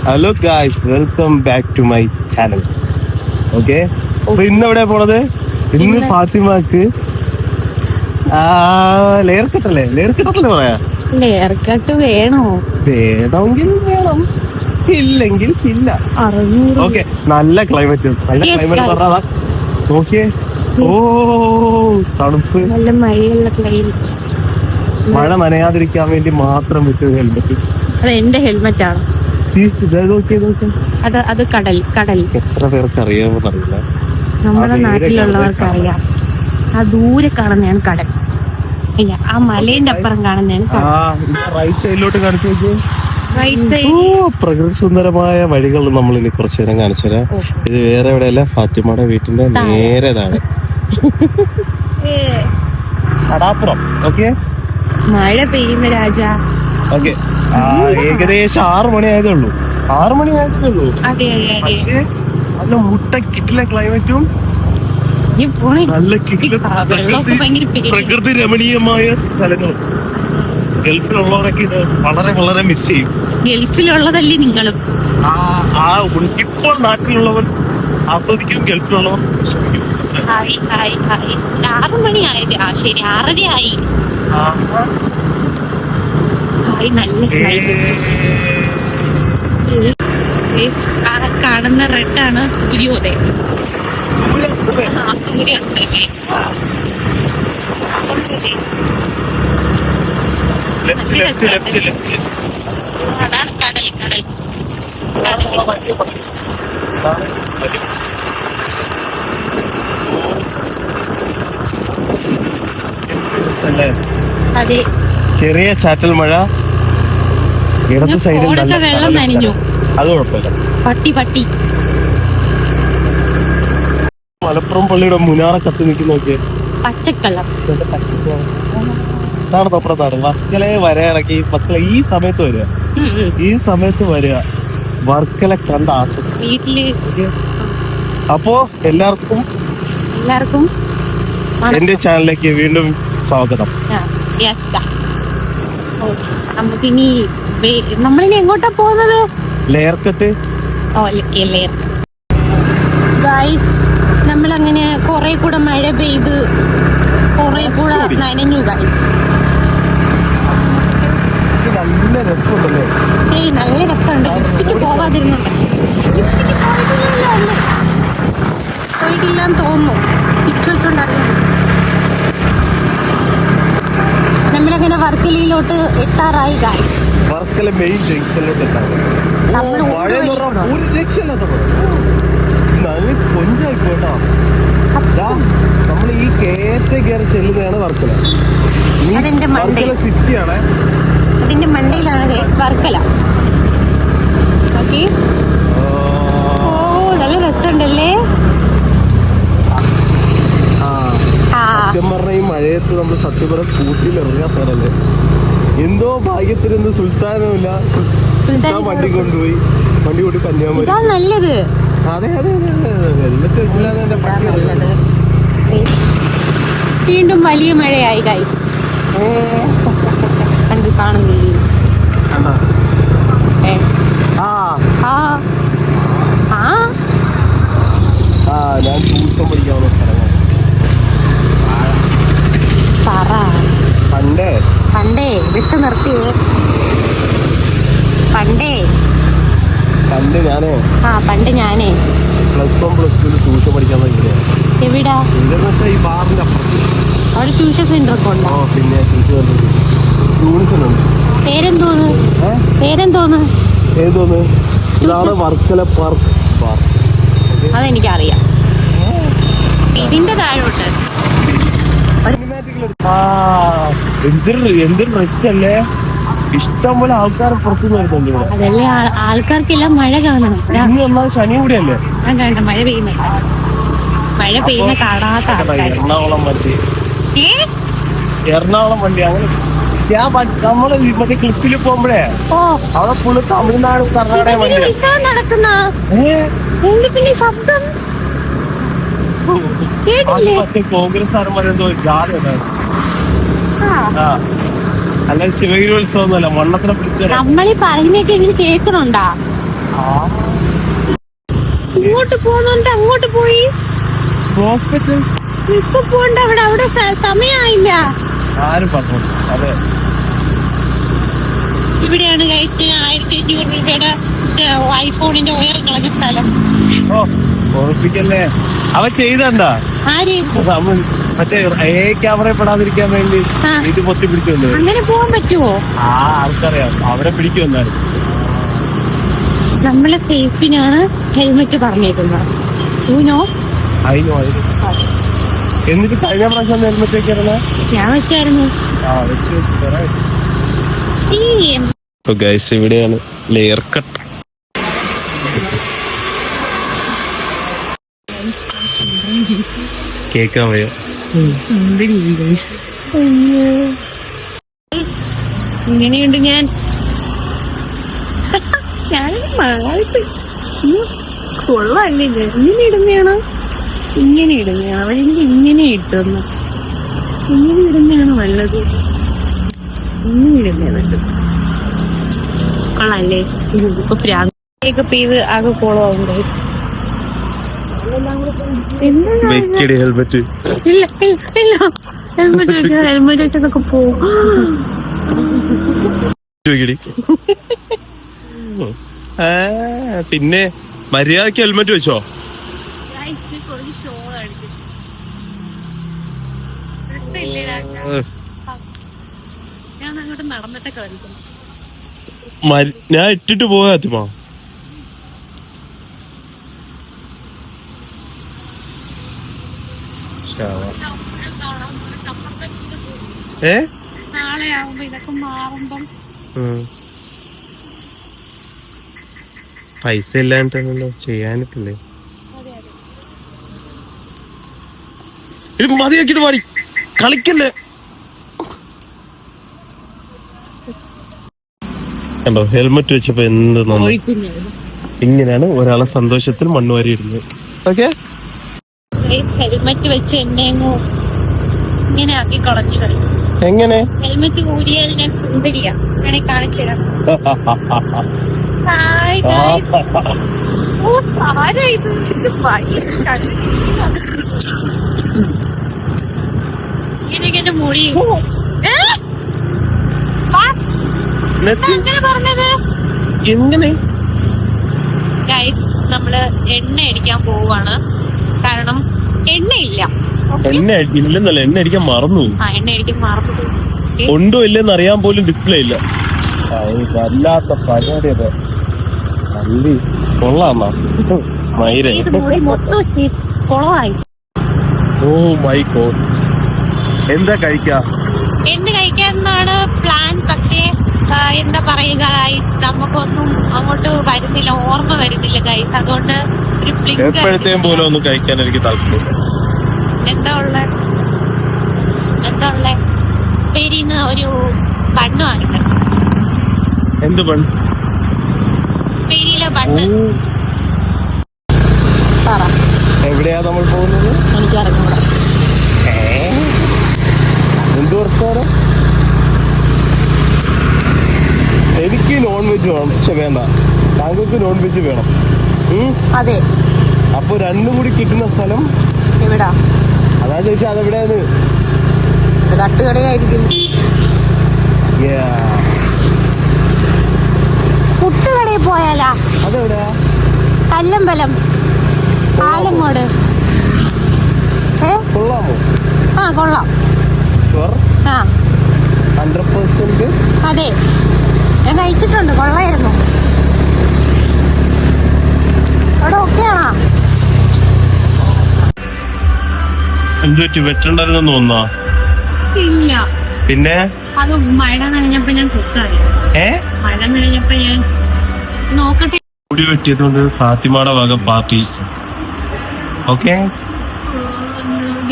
Hello guys, welcome back to my channel. Okay, അപ്പൊ ഇന്ന് എവിടെ പോണത്? ഇന്ന് ഫാത്തിമാക്ക് ലെയർ കട്ടല്ലേ പറയാ. ലെയർ കട്ട് വേണോ? വേണമെങ്കിൽ വേണം, ഇല്ലെങ്കിൽ ഇല്ല. 600. ഓക്കെ, നല്ല ക്ലൈമറ്റ് പറഞ്ഞാ നോക്കിയേ. ഓ തണുപ്പ്, നല്ല മഴയുള്ള ക്ലൈമറ്റ്. മഴ നനയാതിരിക്കാൻ വേണ്ടി മാത്രം വിട്ടു ഹെൽമെറ്റ്. അത് എന്റെ ഹെൽമെറ്റ് ആണ്. അത് കടൽ. എത്ര പേർക്ക് അറിയാമെന്നറിയില്ല, നമ്മുടെ നാട്ടിലുള്ളവർക്ക് അറിയാം. ആ ദൂരെ കാണുന്നതാണ് കടൽ. ഇല്ല, ആ മലേന്റെ അപ്പുറം കാണുന്നതാണ് റൈറ്റ് സൈഡിലോട്ട് കാണിച്ചു നോക്കിയേ. Right side. പ്രകൃതി സുന്ദരമായ വഴികൾ നമ്മൾ ഇനി കുറച്ചു നേരം കാണിച്ചു തരാം. ഇത് വേറെ എവിടെയല്ല, ഫാത്തിമയുടെ വീട്ടിന്റെ നേരെതാണ് കടാപ്പുറം. ഓക്കെ, മഴ പെയ്യുന്ന രാജാ. ഓക്കെ, ഏകദേശം 6 മണി ആയതേ ഉള്ളൂ. അതെ പക്ഷേ നല്ല മുട്ട കിട്ടില്ല ക്ലൈമറ്റും, നല്ല പ്രകൃതി രമണീയമായ സ്ഥലങ്ങളും. ഗൾഫിലുള്ളവരൊക്കെ ഇത് വളരെ വളരെ മിസ് ചെയ്യും. ഗൾഫിലുള്ളതല്ലേ നിങ്ങളും? ഇപ്പോൾ നാട്ടിലുള്ളവർ ആസ്വദിക്കും, ഗൾഫിലുള്ളവർ 6 മണി ആയത്. ശരി, 6:30 ആയി. നല്ല കാണുന്ന റെഡാണ് സൂര്യോദയം. സൂര്യാസ്തമയം. അതാണ് കടൽ. അതെ, ചെറിയ ചാറ്റൽ മഴ. ഇടത് സൈഡിൽ നല്ല വെള്ളം നനഞ്ഞു. അത് കുഴപ്പമില്ല. പട്ടി മലപ്പുറം പള്ളിയുടെ മുനാറ കത്തി നിൽക്കി നോക്കിയേ. പച്ചക്കള്ളം. അതാണ് തൊപ്പുറത്താണ്. വർക്കല വരയിറക്കി മക്കളെ ഈ സമയത്ത് വരിക. വർക്കല കണ്ട ആസ്വദിക്കും വീട്ടില്. അപ്പോ എല്ലാവർക്കും എന്റെ ചാനലിലേക്ക് വീണ്ടും സ്വാഗതം. നമുക്കിനി നമ്മളിനി എങ്ങോട്ടാ പോകുന്നത്? Layer cut. ഗൈസ്, നമ്മളങ്ങനെ കുറെ കൂടെ മഴ പെയ്ത് കുറെ കൂടെ നനഞ്ഞു ഗൈസ്. നല്ല രസമുണ്ടല്ലേ? നല്ല രസമുണ്ട്. ലിപ്സ്റ്റിക്ക് പോവാതിരുന്നുണ്ട്. ലിപ്സ്റ്റിക്ക് പോയിട്ടില്ലാന്ന് തോന്നുന്നു. തിരിച്ചു വെച്ചോണ്ടറിയാം. നമ്മളങ്ങനെ വർക്കലയിലോട്ട് എത്താറായി ഗൈസ്. വർക്കല മെയിൻ ജംഗ്ഷനിലോട്ട് എത്താറ്. നമ്മൾ ഈ കയറി ചെല്ലുന്നതാണ് വർക്കല. സിറ്റിയാണ്. അതിന്റെ മണ്ടയിലാണ് ഗൈസ് വർക്കല. ഓക്കെ, നല്ല രസമുണ്ടല്ലേ? സത്യം പറഞ്ഞ ഈ മഴയത്ത് നമ്മൾ സത്യം പറഞ്ഞ സ്കൂട്ടിയിൽ ഇറങ്ങാൻ പോരല്ലേ. എന്തോ ഭാഗ്യത്തിനെന്ത് സുൽത്താനുമില്ല, സുൽത്താൻ വണ്ടി കൊണ്ടുപോയി കന്യാകുമാരി. ഇതാ നല്ലത്. അതെ, ഹെൽമെറ്റ് നല്ലത്. വീണ്ടും വലിയ മഴയായി ഗൈസ്. കാണുന്നില്ലേ? ഞാൻ ട്യൂഷൻ പഠിക്കാവുന്ന സ്ഥലമാണ്. പണ്ടേ ബസ് നിർത്തിയേ. പണ്ട് ഞാനേ +1 +2 ട്യൂഷൻ പഠിക്കാൻ ഭയങ്കര. എവിടാ? ഈ ബാറിന്റെ അപ്പുറത്ത് അവിടെ ട്യൂഷൻ സെന്റർ ഒക്കെ ഉണ്ടോ? പിന്നെ പേരെന്തോന്ന്? ഇതാണ് വർക്കല പാർക്ക്. അതെനിക്കറിയാം. ഇതിന്റെ താഴോട്ട് എന്തൊരു റെസ്റ്റല്ലേ. ഇഷ്ടംപോലെ ആൾക്കാർ പുറത്തു വരുന്നുണ്ട് ഇവിടെ. അതല്ലേ, ആൾക്കാർക്കെല്ലാം മഴ കാണണം. ശനി കൂടിയല്ലേ? മഴ പെയ്യുന്ന കാണാത്ത എറണാകുളം വണ്ടി അങ്ങനെ. നമ്മള് മറ്റേ ക്ലിപ്പിൽ പോകുമ്പോഴേ അവിടെ ഫുള്ള് തമിഴ്നാട് കർണാടക വണ്ടി നടക്കുന്ന ശബ്ദം മറ്റേ കോൺഗ്രസ് ആരന്മാരെന്തോ ജാഥ ഉണ്ടായിരുന്നു. അല്ല ശിവഗിരി ഉത്സവം ഒന്നുമല്ല, മണ്ണത്ര പിടിച്ച നമ്മളീ പറയുന്നൊക്കെ ഇവര് കേൾക്കണുണ്ടാ? ഇങ്ങോട്ട് പോകുന്നുണ്ട്, അങ്ങോട്ട് പോയി. ഇപ്പൊ പോണ്ട, അവിടെ സമയമായില്ല. ആരും പറഞ്ഞു. അതെ, ഇവിടെയാണ് കഴിച്ച് 1500 രൂപയുടെ ഐഫോണിന്റെ ഒയർ കളഞ്ഞ സ്ഥലം. ഓർപ്പിക്കല്ലേ. അവ ചെയ്തണ്ടാ ആര്? മറ്റേ ക്യാമറ പെടാതിരിക്കാൻ വേണ്ടി ഇത് പൊത്തി പിടിച്ചു. അങ്ങനെ പോകാൻ പറ്റുമോ? ആർക്കറിയാം, അവരെ പിടിക്കുമെന്നാലും. നമ്മളെ സേഫിനാണ് ഹെൽമെറ്റ് പറഞ്ഞേക്കുന്നത്. എന്നിട്ട് കഴിഞ്ഞ പ്രാവശ്യം ഹെൽമെറ്റ് വെക്കാറുള്ള ഞാൻ വെച്ചായിരുന്നു. ഇവിടെയാണ് ലെയർ കട്ട്. കേക്കാൻ വയ്യ. ഇങ്ങനെയുണ്ട് ഞാൻ. ഞാനൊരു കൊള്ളല്ലേ. ഇങ്ങനെ ഇടുന്നയാണോ? ഇങ്ങനെ ഇടുന്നയാണ്. അവരെനിക്ക് ഇങ്ങനെ ഇട്ടുന്നു. ഇങ്ങനെ ഇടുന്നതാണ് നല്ലത്. ഇങ്ങനെ ഇടുന്നതാണ് നല്ലത്. കൊള്ളാല്ലേ? ഇപ്പൊ പ്രാങ്കപ്പ് ചെയ്ത് ആകെ കോളമാവും. ഹെൽമെറ്റ് ഇല്ല ഇല്ല, ഹെൽമെറ്റ് വെച്ചതൊക്കെ പോവും. പിന്നെ മര്യാദക്ക് ഹെൽമെറ്റ് വെച്ചോ. ഞാൻ അങ്ങോട്ട് നടന്നിട്ടൊക്കെ കളിക്കണം. ഞാൻ ഇട്ടിട്ട് പോകാത്തിമാ. നാളെ ആവുമ്പോ ഇതൊക്കെ മാറുമ്പം പൈസ ഇല്ലാണ്ടല്ലോ ചെയ്യാനിട്ടില്ലേ. മതിയാക്കിട്ട് പാടി കളിക്കല്ലേ. കണ്ടോ ഹെൽമെറ്റ് വെച്ചപ്പോ എന്ത് നന്ദി. ഇങ്ങനെയാണ് ഒരാളെ സന്തോഷത്തിൽ മണ്ണ് വാരി ഇടുന്നത്. ഓക്കെ, ഹെൽമെറ്റ് വെച്ച് എന്നെ ഇങ്ങനെ ആക്കി കളഞ്ഞു കളിച്ചു. എങ്ങനെ ഹെൽമെറ്റ് ഊരിയാൽ ഞാൻ സുന്ദരിയാ. വേണേ കാണിച്ചു തരാം. എന്റെ മുടി പറഞ്ഞത് എങ്ങനെ. ഗൈസ്, നമ്മള് എണ്ണ അടിക്കാൻ പോവാണ്. കാരണം എണ്ണയില്ല. എണ്ണ ഇല്ലെന്നല്ല, എണ്ണ അടിക്കാൻ മറന്നു. എണ്ണ അടിക്കാൻ മറന്നു. ഉണ്ടോ ഇല്ലെന്ന് അറിയാൻ പോലും ഡിസ്പ്ലേ ഇല്ല. വല്ലാത്ത പരിപാടിയത്. നല്ല കൊള്ളാമ മൈരേ. കൊളമായി. Oh my God. എന്താ കഴിക്കാ? എണ്ണ കഴിക്കാന്നാണ് പ്ലാൻ. പക്ഷേ എന്താ പറയുക ഗൈസ്, നമുക്കൊന്നും അങ്ങോട്ട് വരുന്നില്ല, ഓർമ്മ വരുന്നില്ല ഗൈസ്. അതുകൊണ്ട് ഒരു എപ്പോഴത്തെയും പോലെ ഒന്നും കഴിക്കാൻ എനിക്ക് താല്പര്യമില്ല. എന്താ ഉള്ളേ പേരിന്ന് ഒരു ബണ്ണ് വാങ്ങിട്ട്. എന്ത് ബണ്ണ്? പേരിലെ ബണ്ണ്. എവിടെയാ നമ്മൾ പോകുന്നത്? എനിക്ക് അറിഞ്ഞൂടാ. എന്ത് വർത്താനം? എനിക്ക് നോൺ വെജ് വേണം. പക്ഷെ വേണ്ട, താങ്കൾക്ക് നോൺ വെജ് വേണം. അതെ. അപ്പൊ രണ്ടും കൂടി കിട്ടുന്ന സ്ഥലം എവിടാ? അതാ ചോദിച്ചാ അതെവിടെയാണ്? തട്ടുകടയായിരിക്കും. പുട്ടുകടയിൽ പോയാലാ? അതെവിടെയാ? കല്ലമ്പലം, ആലങ്ങോട്. കൊള്ളാമോ? കൊള്ളാം. 100%? അതെ, ഞാൻ കഴിച്ചിട്ടുണ്ട്. കൊള്ളായിരുന്നു. അവിടെ ഓക്കെയാണോ? എന്തുപറ്റി? വെട്ടുണ്ടായിരുന്നു തോന്നുന്നോ? ഇല്ല. പിന്നെ അത് മഴ നനഞ്ഞപ്പോ ഞാൻ കുത്തായി. മഴ നനഞ്ഞപ്പോ ഞാൻ നോക്കട്ടെ. മുടി വെട്ടിയതുകൊണ്ട് ഫാത്തിമയുടെ വക പാർട്ടി. ഓക്കെ,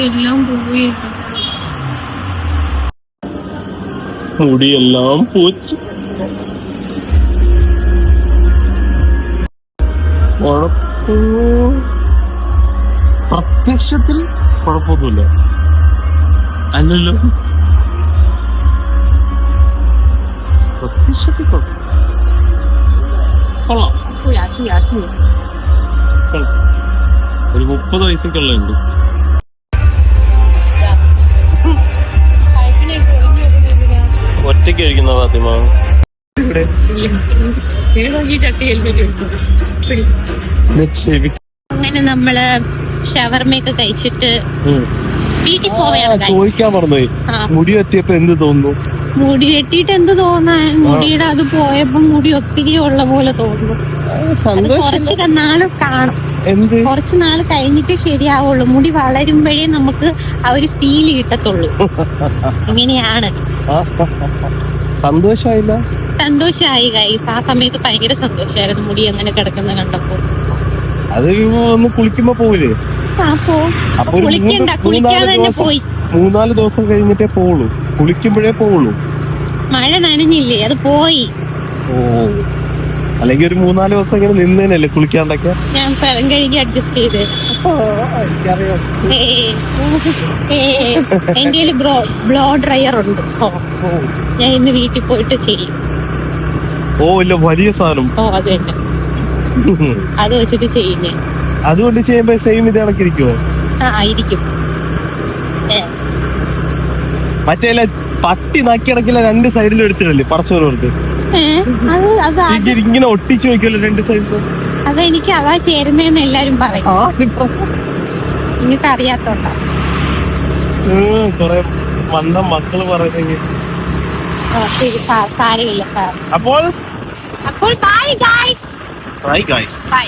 എല്ലാം പോയി. മുടിയെല്ലാം പോച്ചു. പ്രത്യക്ഷത്തിൽ കുഴപ്പമൊന്നുമില്ല. അല്ലല്ലോ, പ്രത്യക്ഷത്തിൽ കൊള്ളാം. ഒരു 30 വയസ്സൊക്കെ ഉള്ളുണ്ട്. ഒറ്റയ്ക്ക് കഴിക്കുന്ന ഫാത്തിമ ഇവിടെ അങ്ങനെ നമ്മള് ഷവർമയൊക്കെ കഴിച്ചിട്ട് വീട്ടിൽ പോവുകയാണ്. ചോദിക്കാൻ മറന്നുപോയി, മുടി വെട്ടിയപ്പോ എന്ത് തോന്നുന്നു? മുടി വെട്ടിയിട്ട് എന്ത് തോന്നാൻ, മുടിയുടെ അത് പോയപ്പോ മുടി ഒത്തിരി ഉള്ള പോലെ തോന്നുന്നു. കുറച്ച് നാള് കാണും, കുറച്ച് നാള് കഴിഞ്ഞിട്ട് ശരിയാവുള്ളൂ. മുടി വളരുമ്പോഴേ നമുക്ക് ആ ഒരു ഫീല് കിട്ടത്തുള്ളൂ. ഇങ്ങനെയാണ്. സന്തോഷായില്ല? സന്തോഷായി ഗൈസ്. ആ സമയത്ത് ഭയങ്കര സന്തോഷായിരുന്നു മുടി അങ്ങനെ കിടക്കുന്ന കണ്ടപ്പോ. അത് ഒന്ന് കുളിക്കുമ്പോ പോവില്ലേ? അപ്പൊ കുളിക്കണ്ട, കുളിക്കാതെ തന്നെ പോയി. 3-4 ദിവസം കഴിഞ്ഞിട്ടേ പോവുള്ളൂ, കുളിക്കുമ്പോഴേ പോവുള്ളൂ. മഴ നനഞ്ഞില്ലേ, അത് പോയി. ഓ, അല്ലെങ്കിൽ ഒരു 3-4 ദിവസം ഇങ്ങനെ നിന്നേനല്ലേ കുളിക്കാണ്ടൊക്കെ. ഞാൻ പെരം കഴുകി അഡ്ജസ്റ്റ് ചെയ്ത്. എന്റെ ബ്ലോ ഡ്രയർ ഉണ്ട്. ഞാൻ ഇന്ന് വീട്ടിൽ പോയിട്ട് ചെയ്യും. ഓ ഇല്ല, വലിയ സാധനം. ഓ അത് തന്നെ, അത് വെച്ചിട്ട് ചെയ്യും ഞാൻ. അതുകൊണ്ട് ചെയ്യുമ്പോ സെയിം ഇത് കണക്കിരിക്കുമോ? ആയിരിക്കും. മറ്റേ പട്ടി നാക്കി അടക്കില്ല, 2 സൈഡിലും എടുത്തിടല്ലേ പടച്ചോർക്ക്. ഇങ്ങനെ ഒട്ടിച്ചു വെക്കല്ലോ 2 സൈഡിലും. അതെനിക്ക് അതാ ചേരുന്നതെന്ന് എല്ലാരും പറയും. നിങ്ങൾക്ക് അറിയാത്തോണ്ടാ. കൊറേ മന്ദം മക്കള് പറയുന്നെങ്കിൽ. ശരി സാർ, സാരമില്ല സാർ. അപ്പോൾ bye guys. Bye guys. By.